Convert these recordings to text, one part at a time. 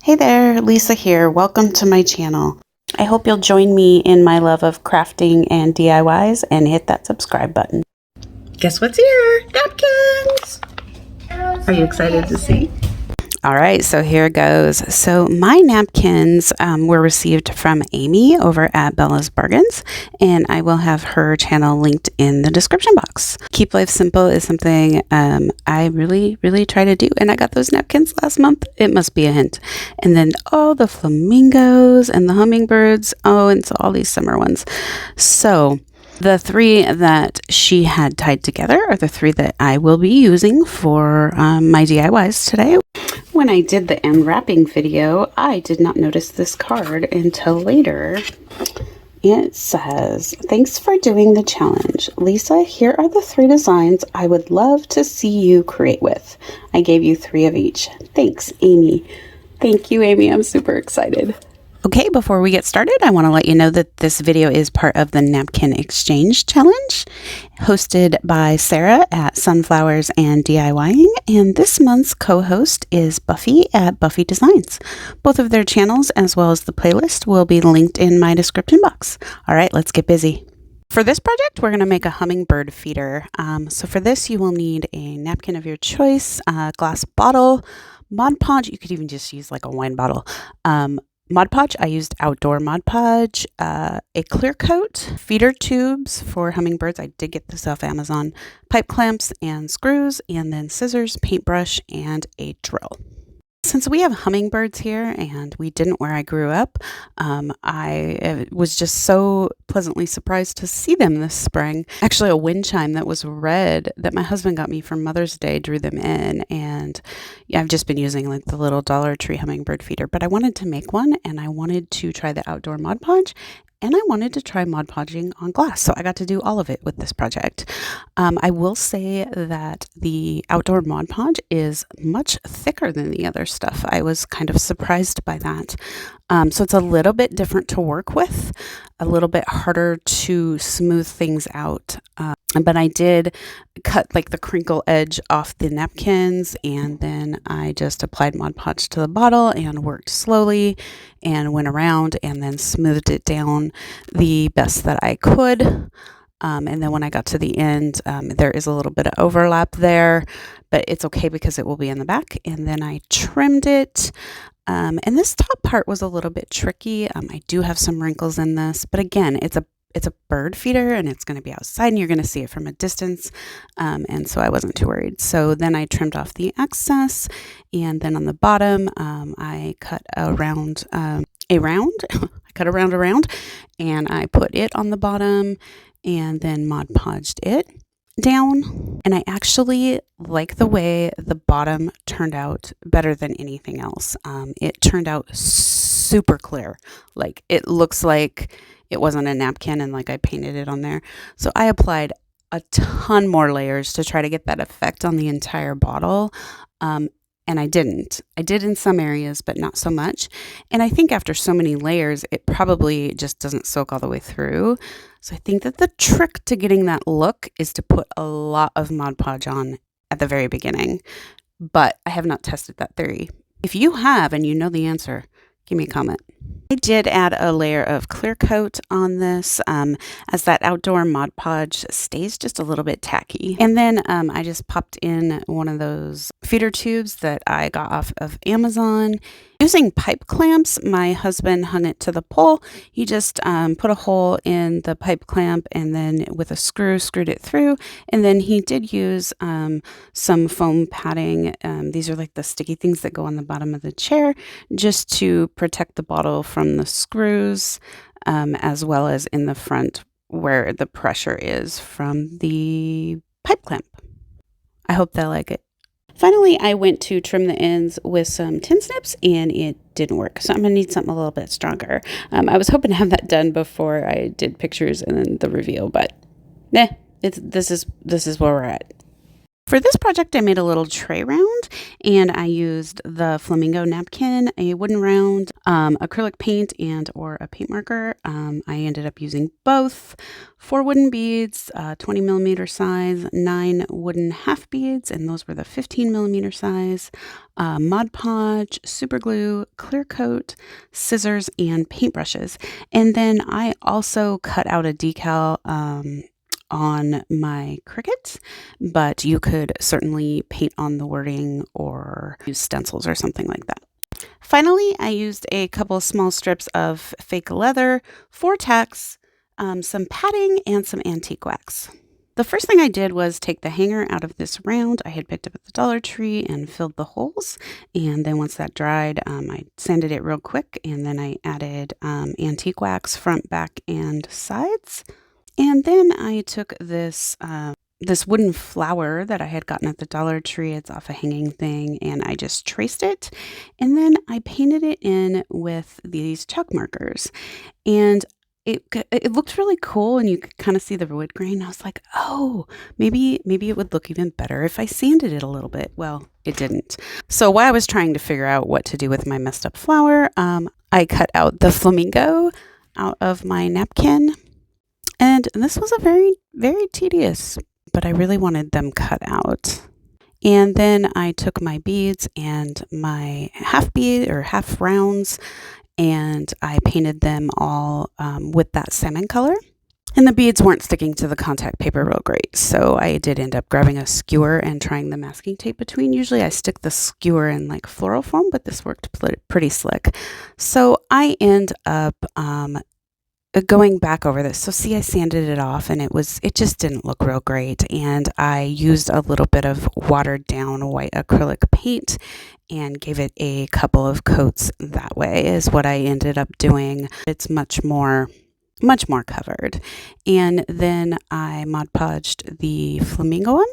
Hey there, Lisa here. Welcome to my channel. I hope you'll join me in my love of crafting and DIYs and hit that subscribe button. Guess what's here? Napkins! Are you excited to see? All right, so here it goes. So my napkins were received from Amy over at Bella's Bargains, and I will have her channel linked in the description box. Keep life simple is something I really try to do, and I got those napkins last month. It must be a hint. And then all the flamingos and the hummingbirds. Oh, and so all these summer ones. So the three that she had tied together are the three that I will be using for my DIYs today. When I did the unwrapping video, I did not notice this card until later. It says, "Thanks for doing the challenge. Lisa, here are the 3 designs I would love to see you create with. I gave you 3 of each. Thanks, Amy." Thank you, Amy. I'm super excited. Okay, before we get started, I want to let you know that this video is part of the Napkin Exchange challenge, hosted by Sarah at Sunflowers and DIYing, and this month's co-host is Buffie at Buffie Designs. Both of their channels, as well as the playlist, will be linked in my description box. All right, let's get busy. For this project, we're going to make a hummingbird feeder. So for this, you will need a napkin of your choice, a glass bottle, Mod Podge. You could even just use like a wine bottle. Mod Podge, I used outdoor Mod Podge, a clear coat, feeder tubes for hummingbirds. I did get this off Amazon, pipe clamps and screws, and then scissors, paintbrush, and a drill. Since we have hummingbirds here and we didn't where I grew up, I was just so pleasantly surprised to see them this spring. Actually, a wind chime that was red that my husband got me for Mother's Day drew them in, and yeah, I've just been using like the little Dollar Tree hummingbird feeder, but I wanted to make one and I wanted to try the outdoor Mod Podge. And I wanted to try Mod Podging on glass, so I got to do all of it with this project. I will say that the outdoor Mod Podge is much thicker than the other stuff. I was kind of surprised by that. So it's a little bit different to work with, a little bit harder to smooth things out. But I did cut like the crinkle edge off the napkins, and then I just applied Mod Podge to the bottle and worked slowly and went around and then smoothed it down the best that I could. And then when I got to the end, there is a little bit of overlap there, but it's okay because it will be in the back. And then I trimmed it. And this top part was a little bit tricky. I do have some wrinkles in this, but again, it's a bird feeder and it's going to be outside and you're going to see it from a distance. And so I wasn't too worried. So then I trimmed off the excess, and then on the bottom, I cut a round, I cut a round, and I put it on the bottom and then Mod Podged it down. And I actually like the way the bottom turned out better than anything else. It turned out super clear. Like it looks like it wasn't a napkin and like I painted it on there. So I applied a ton more layers to try to get that effect on the entire bottle. And I didn't. I did in some areas, but not so much. And I think after so many layers, it probably just doesn't soak all the way through. So I think that the trick to getting that look is to put a lot of Mod Podge on at the very beginning. But I have not tested that theory. If you have and you know the answer, give me a comment. I did add a layer of clear coat on this as that outdoor Mod Podge stays just a little bit tacky. And then I just popped in one of those feeder tubes that I got off of Amazon. Using pipe clamps, my husband hung it to the pole. He just put a hole in the pipe clamp and then with a screw screwed it through. And then he did use some foam padding. These are like the sticky things that go on the bottom of the chair just to protect the bottle from the screws, as well as in the front where the pressure is from the pipe clamp. I hope they like it. Finally, I went to trim the ends with some tin snips and it didn't work. So I'm gonna need something a little bit stronger. I was hoping to have that done before I did pictures and then the reveal, but this is where we're at. For this project, I made a little tray round, and I used the flamingo napkin, a wooden round, acrylic paint, and or a paint marker. I ended up using both. 4 wooden beads, 20 millimeter size, 9 wooden half beads, and those were the 15 millimeter size, Mod Podge, super glue, clear coat, scissors, and paintbrushes. And then I also cut out a decal on my Cricut, but you could certainly paint on the wording or use stencils or something like that. Finally, I used a couple small strips of fake leather, 4 tacks, some padding, and some antique wax. The first thing I did was take the hanger out of this round I had picked up at the Dollar Tree and filled the holes. And then once that dried, I sanded it real quick, and then I added antique wax front, back, and sides. And then I took this wooden flower that I had gotten at the Dollar Tree. It's off a hanging thing, and I just traced it. And then I painted it in with these chalk markers. And it looked really cool, and you could kind of see the wood grain. I was like, oh, maybe it would look even better if I sanded it a little bit. Well, it didn't. So while I was trying to figure out what to do with my messed up flower, I cut out the flamingo out of my napkin. And this was a very, very tedious, but I really wanted them cut out. And then I took my beads and my half bead or half rounds, and I painted them all with that salmon color. And the beads weren't sticking to the contact paper real great, so I did end up grabbing a skewer and trying the masking tape between. Usually I stick the skewer in like floral foam, but this worked pretty slick. So I end up going back over this. So see, I sanded it off, and it just didn't look real great. And I used a little bit of watered down white acrylic paint and gave it a couple of coats that way is what I ended up doing. It's much more covered. And then I Mod Podged the flamingo one.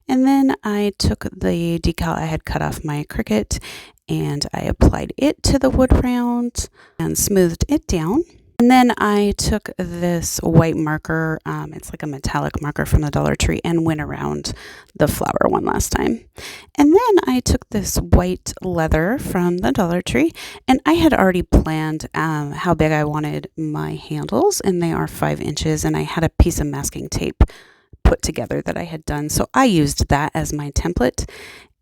And then I took the decal I had cut off my Cricut, and I applied it to the wood round and smoothed it down. And then I took this white marker, it's like a metallic marker from the Dollar Tree, and went around the flower one last time. And then I took this white leather from the Dollar Tree, and I had already planned how big I wanted my handles, and they are 5 inches, and I had a piece of masking tape put together that I had done. So I used that as my template,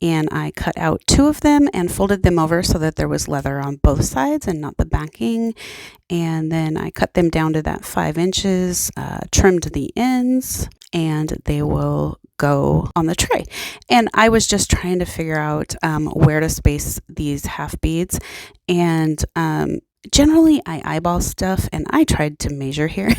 and I cut out 2 of them and folded them over so that there was leather on both sides and not the backing. And then I cut them down to that 5 inches, trimmed the ends, and they will go on the tray. And I was just trying to figure out where to space these half beads. And generally I eyeball stuff, and I tried to measure here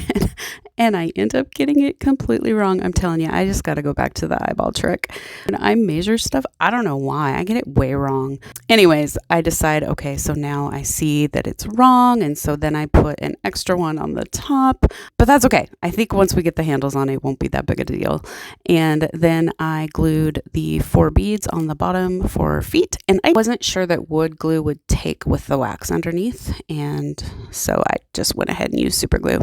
and I end up getting it completely wrong. I'm telling you, I just got to go back to the eyeball trick. When I measure stuff, I don't know why, I get it way wrong. Anyways, I decide, okay, so now I see that it's wrong, and so then I put an extra one on the top, but that's okay. I think once we get the handles on, it won't be that big a deal. And then I glued the 4 beads on the bottom for feet, and I wasn't sure that wood glue would take with the wax underneath, and so I just went ahead and used super glue.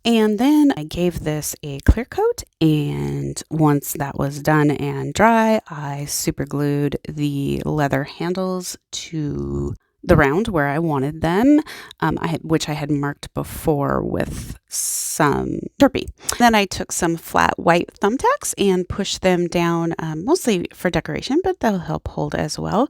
And then I gave this a clear coat, and once that was done and dry, I super glued the leather handles to the round where I wanted them, which I had marked before with some Sharpie. Then I took some flat white thumbtacks and pushed them down, mostly for decoration, but that'll help hold as well.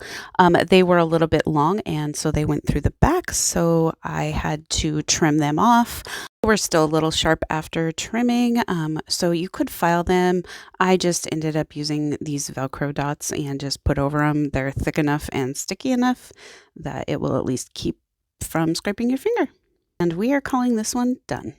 They were a little bit long, and so they went through the back, so I had to trim them off. They were still a little sharp after trimming, so you could file them. I just ended up using these Velcro dots and just put over them. They're thick enough and sticky enough that it will at least keep from scraping your finger. And we are calling this one done.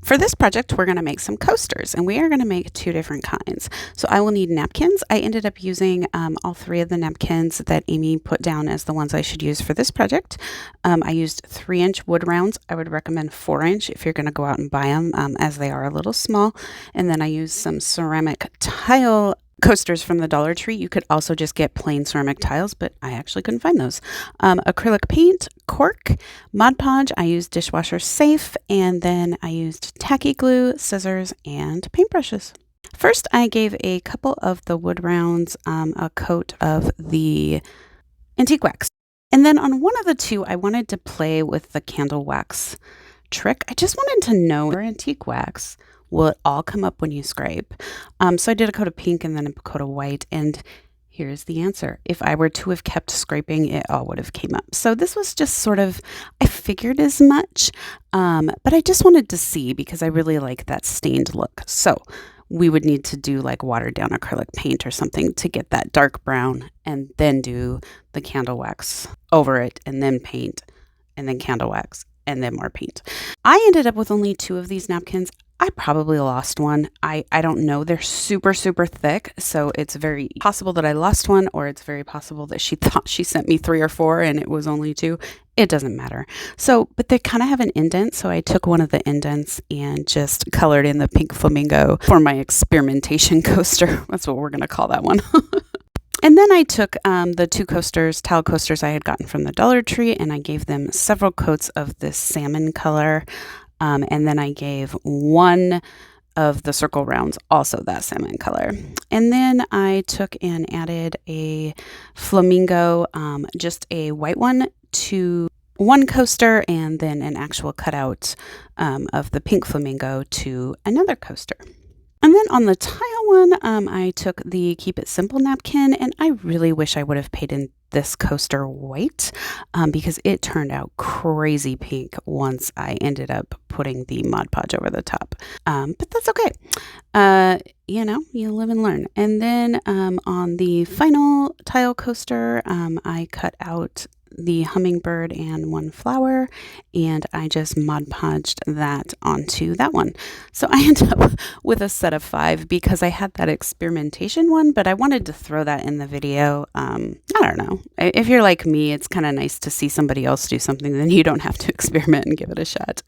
For this project, we're going to make some coasters, and we are going to make 2 different kinds. So I will need napkins. I ended up using all 3 of the napkins that Amy put down as the ones I should use for this project. I used 3-inch wood rounds. I would recommend 4-inch if you're going to go out and buy them, as they are a little small. And then I used some ceramic tile coasters from the Dollar Tree. You could also just get plain ceramic tiles, but I actually couldn't find those. Acrylic paint, cork, Mod Podge. I used dishwasher safe, and then I used tacky glue, scissors, and paintbrushes. First, I gave a couple of the wood rounds a coat of the antique wax. And then on one of the two, I wanted to play with the candle wax trick. I just wanted to know your antique wax will it all come up when you scrape. So I did a coat of pink and then a coat of white, and here's the answer. If I were to have kept scraping, it all would have came up. So this was just sort of, I figured as much, but I just wanted to see because I really like that stained look. So we would need to do like watered down acrylic paint or something to get that dark brown, and then do the candle wax over it, and then paint, and then candle wax, and then more paint. I ended up with only 2 of these napkins. I probably lost one. I don't know. They're super, super thick. So it's very possible that I lost one, or it's very possible that she thought she sent me 3 or 4 and it was only 2. It doesn't matter. So, but they kind of have an indent. So I took one of the indents and just colored in the pink flamingo for my experimentation coaster. That's what we're going to call that one. And then I took the 2 coasters, tile coasters I had gotten from the Dollar Tree, and I gave them several coats of this salmon color. And then I gave one of the circle rounds also that salmon color. And then I took and added a flamingo, just a white one, to one coaster, and then an actual cutout of the pink flamingo to another coaster. And then on the tile one, I took the Keep It Simple napkin, and I really wish I would have painted this coaster white because it turned out crazy pink once I ended up putting the Mod Podge over the top. But that's okay. You live and learn. And then on the final tile coaster, I cut out the hummingbird and one flower, and I just Mod Podged that onto that one. So I ended up with a set of 5 because I had that experimentation one, but I wanted to throw that in the video. I don't know. If you're like me, it's kind of nice to see somebody else do something, then you don't have to experiment and give it a shot.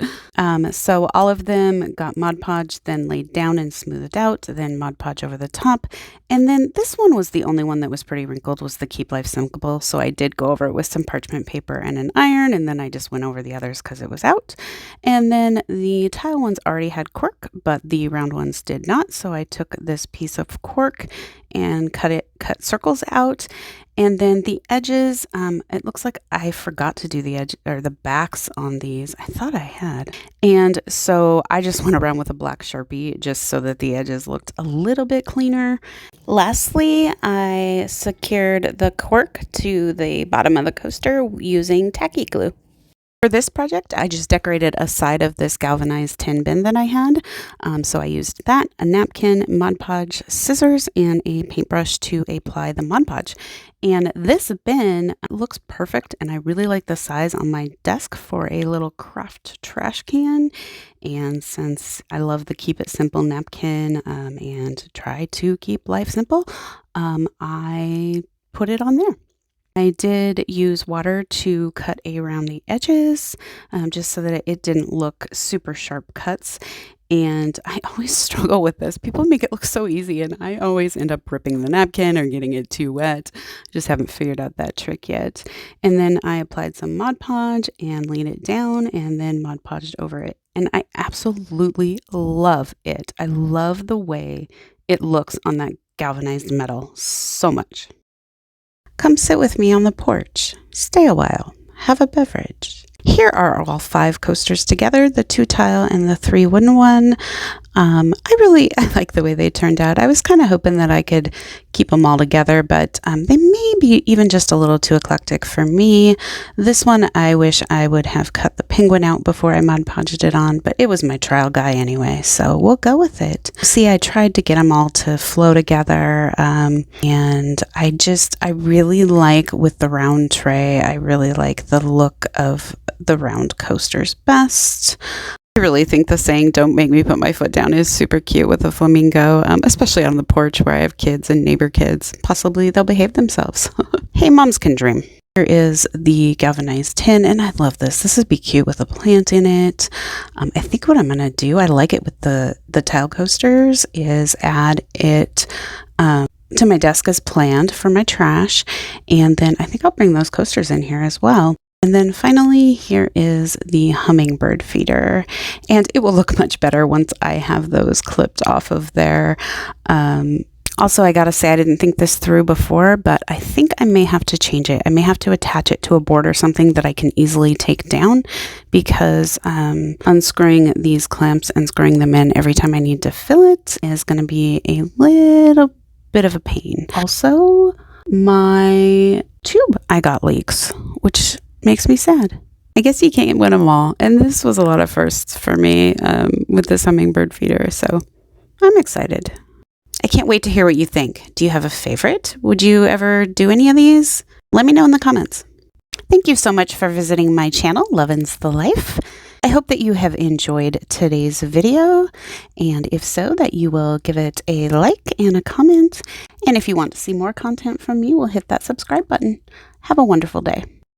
So all of them got Mod Podge, then laid down and smoothed out, then Mod Podge over the top. And then this one was the only one that was pretty wrinkled, was the Keep Life Simple. So I did go over it with some parchment paper and an iron, and then I just went over the others because it was out. And then the tile ones already had cork, but the round ones did not. So I took this piece of cork and cut circles out. And then the edges, it looks like I forgot to do the edge or the backs on these. I thought I had. And so I just went around with a black Sharpie just so that the edges looked a little bit cleaner. Lastly, I secured the cork to the bottom of the coaster using tacky glue. For this project, I just decorated a side of this galvanized tin bin that I had. So I used that, a napkin, Mod Podge, scissors, and a paintbrush to apply the Mod Podge. And this bin looks perfect, and I really like the size on my desk for a little craft trash can. And since I love the Keep It Simple napkin and try to keep life simple, I put it on there. I did use water to cut around the edges just so that it didn't look super sharp cuts. And I always struggle with this. People make it look so easy, and I always end up ripping the napkin or getting it too wet. Just haven't figured out that trick yet. And then I applied some Mod Podge and laid it down, and then Mod Podged over it. And I absolutely love it. I love the way it looks on that galvanized metal so much. Come sit with me on the porch, stay a while, have a beverage. Here are all 5 coasters together, the 2 tile and the 3 wooden one. I like the way they turned out. I was kind of hoping that I could keep them all together, but they may be even just a little too eclectic for me. This one, I wish I would have cut the penguin out before I Mod Podged it on, but it was my trial guy anyway, so we'll go with it. See, I tried to get them all to flow together, and I really like with the round tray, I really like the look of the round coasters best. I really think the saying, "Don't make me put my foot down," is super cute with a flamingo, especially on the porch where I have kids and neighbor kids. Possibly they'll behave themselves. Hey, moms can dream. Here is the galvanized tin, and I love this. This would be cute with a plant in it. I think what I'm going to do, I like it with the tile coasters, is add it to my desk as planned for my trash. And then I think I'll bring those coasters in here as well. And then finally, here is the Hummingbird Feeder, and it will look much better once I have those clipped off of there. Also, I gotta say, I didn't think this through before, but I think I may have to change it. I may have to attach it to a board or something that I can easily take down, because unscrewing these clamps and screwing them in every time I need to fill it is gonna be a little bit of a pain. Also, my tube I got leaks, which makes me sad. I guess you can't win them all, and this was a lot of firsts for me with this Hummingbird Feeder, so I'm excited. I can't wait to hear what you think. Do you have a favorite? Would you ever do any of these? Let me know in the comments. Thank you so much for visiting my channel, Lovensthelife. I hope that you have enjoyed today's video, and if so, that you will give it a like and a comment. And if you want to see more content from me, we'll hit that subscribe button. Have a wonderful day.